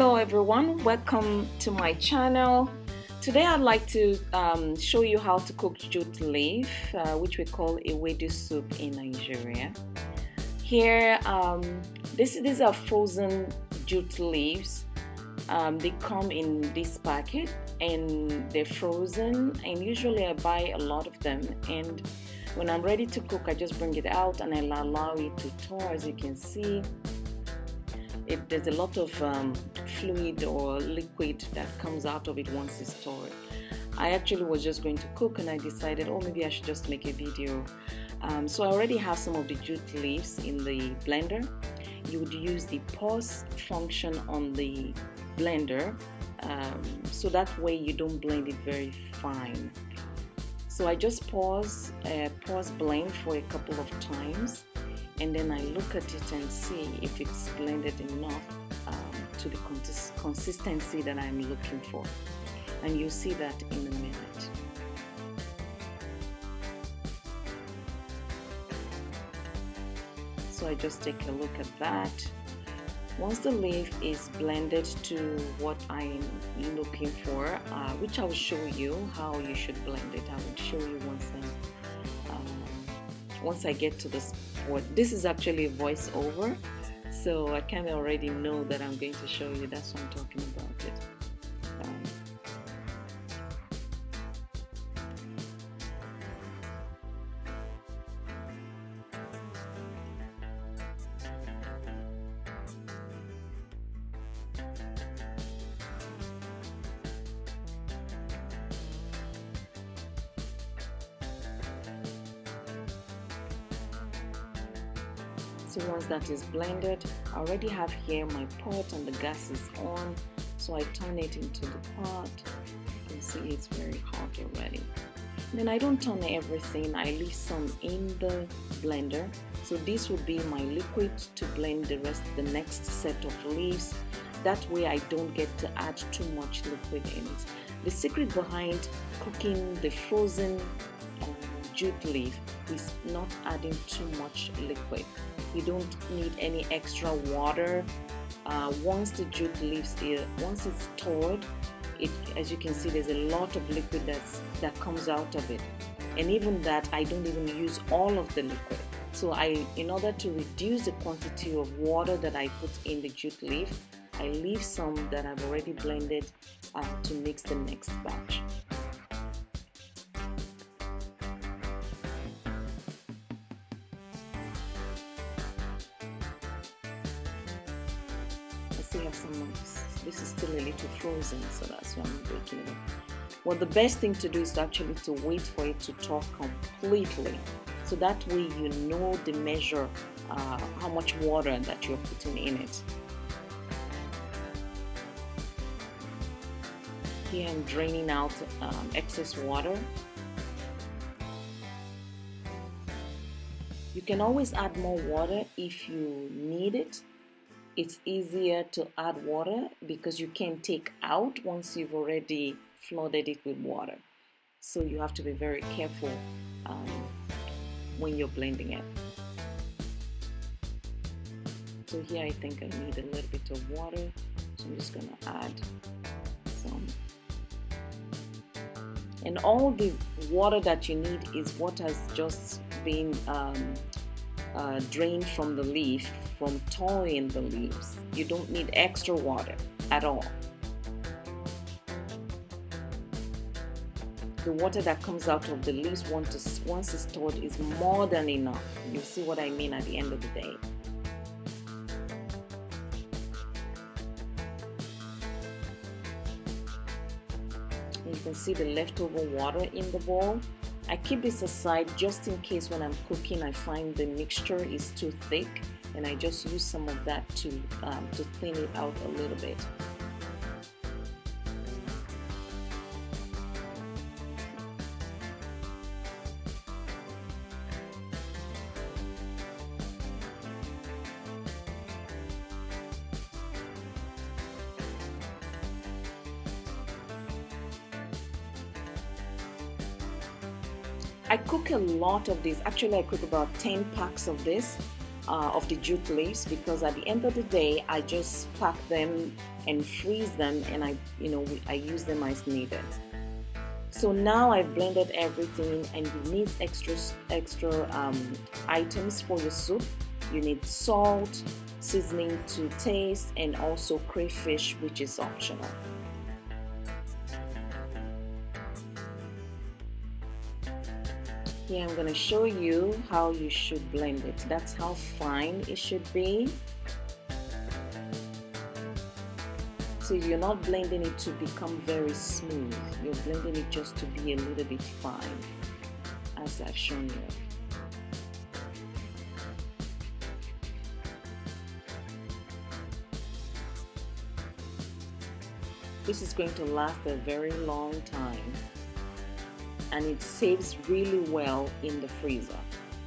Hello everyone, welcome to my channel. Today I'd like to show you how to cook jute leaf, which we call Ewedu soup in Nigeria. Here, these are frozen jute leaves. They come in this packet and they're frozen, and usually I buy a lot of them, and when I'm ready to cook I just bring it out and I allow it to thaw. As you can see, there's a lot of fluid or liquid that comes out of it once it's stored. I actually was just going to cook and I decided, oh, maybe I should just make a video. So I already have some of the jute leaves in the blender. You would use the pause function on the blender, so that way you don't blend it very fine. So I just pause blend for a couple of times, and then I look at it and see if it's blended enough to the consistency that I'm looking for, and you'll see that in a minute. So I just take a look at that. Once the leaf is blended to what I'm looking for, which I'll show you how you should blend it. I will show you once I get to this point. This is actually a voiceover, so I kind of already know that I'm going to show you. That's why I'm talking about it. So once that is blended, I already have here my pot and the gas is on, so I turn it into the pot. You can see it's very hot already. Then I don't turn everything, I leave some in the blender. So this would be my liquid to blend the next set of leaves. That way I don't get to add too much liquid in it. The secret behind cooking the frozen jute leaf is not adding too much liquid. You don't need any extra water. Once the jute leaves once it's stored, as you can see, there's a lot of liquid that comes out of it, and even that I don't even use all of the liquid. So in order to reduce the quantity of water that I put in the jute leaf, I leave some that I've already blended to mix the next batch. This is still a little frozen, so that's why I'm breaking it up. Well, the best thing to do is actually to wait for it to thaw completely, so that way you know the measure, how much water that you're putting in it. Here I'm draining out excess water. You can always add more water if you need it. It's easier to add water because you can take out once you've already flooded it with water. So you have to be very careful when you're blending it. So here I think I need a little bit of water, so I'm just going to add some. And all the water that you need is what has just been drained from the leaf from thawing the leaves. You don't need extra water at all. The water that comes out of the leaves once it's stored is more than enough. You'll see what I mean at the end of the day. You can see the leftover water in the bowl. I keep this aside just in case when I'm cooking I find the mixture is too thick, and I just use some of that to thin it out a little bit. I cook a lot of this. Actually, I cook about 10 packs of this. of the jute leaves, because at the end of the day I just pack them and freeze them, and I use them as needed. So now I've blended everything, and you need extra items for your soup. You need salt, seasoning to taste, and also crayfish, which is optional. Here I'm going to show you how you should blend it. That's how fine it should be. So you're not blending it to become very smooth. You're blending it just to be a little bit fine, as I've shown you. This is going to last a very long time, and it saves really well in the freezer.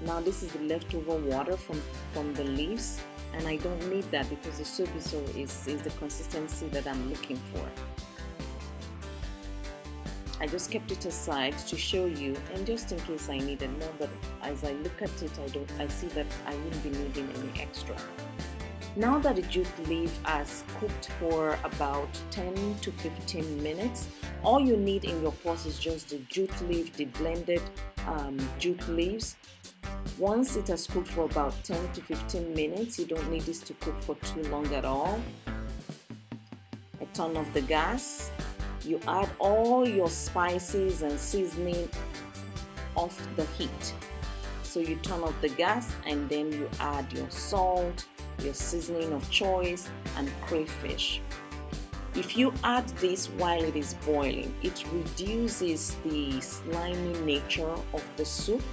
Now this is the leftover water from the leaves, and I don't need that because the soup is the consistency that I'm looking for. I just kept it aside to show you, and just in case I need it more, but as I look at it, I see that I wouldn't be needing any extra. Now that the jute leaf has cooked for about 10 to 15 minutes, all you need in your pot is just the jute leaf, the blended jute leaves. Once it has cooked for about 10 to 15 minutes, you don't need this to cook for too long at all. I turn off the gas. You add all your spices and seasoning off the heat. So you turn off the gas, and then you add your salt, your seasoning of choice, and crayfish. If you add this while it is boiling, it reduces the slimy nature of the soup.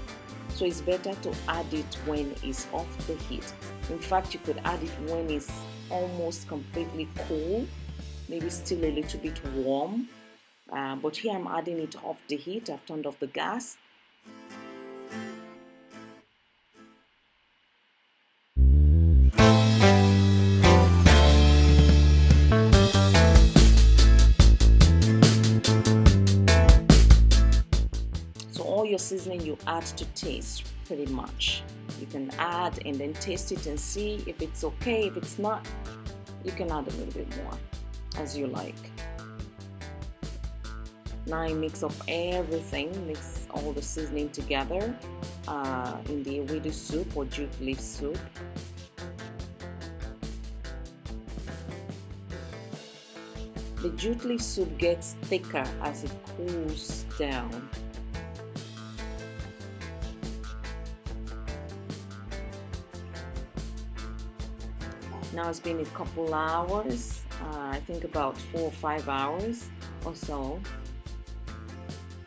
So it's better to add it when it's off the heat. In fact, you could add it when it's almost completely cool, maybe still a little bit warm. But here I'm adding it off the heat. I've turned off the gas. All your seasoning you add to taste, pretty much. You can add and then taste it and see if it's okay. If it's not, you can add a little bit more as you like. Now I mix up everything, mix all the seasoning together in the Ewedu soup or jute leaf soup. The jute leaf soup gets thicker as it cools down. Now it's been a couple hours, I think about 4 or 5 hours or so,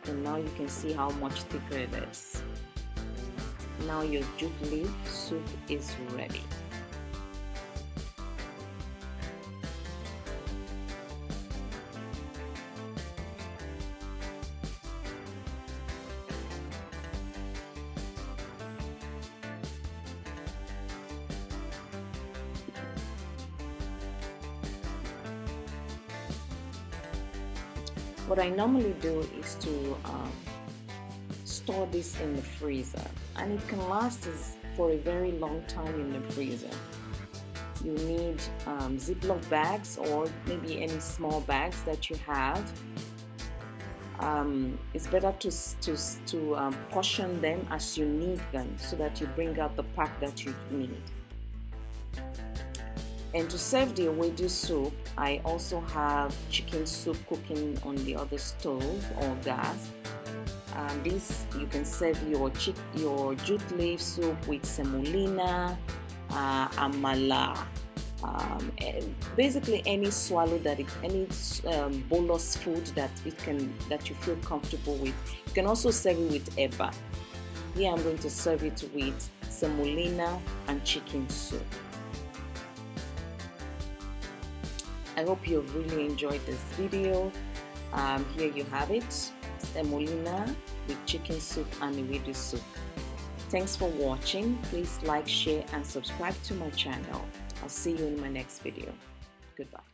and now you can see how much thicker it is. Now your jute leaf soup is ready. What I normally do is to store this in the freezer, and it can last for a very long time in the freezer. You need Ziploc bags, or maybe any small bags that you have. It's better to portion them as you need them, so that you bring out the pack that you need. And to serve the Ewedu soup, I also have chicken soup cooking on the other stove or gas. This you can serve your jute leaf soup with semolina, amala, basically any bolus food that you feel comfortable with. You can also serve it with eba. Here I'm going to serve it with semolina and chicken soup. I hope you've really enjoyed this video. Here you have it, semolina with chicken soup and Ewedu soup. Thanks for watching. Please like, share and subscribe to my channel. I'll see you in my next video. Goodbye.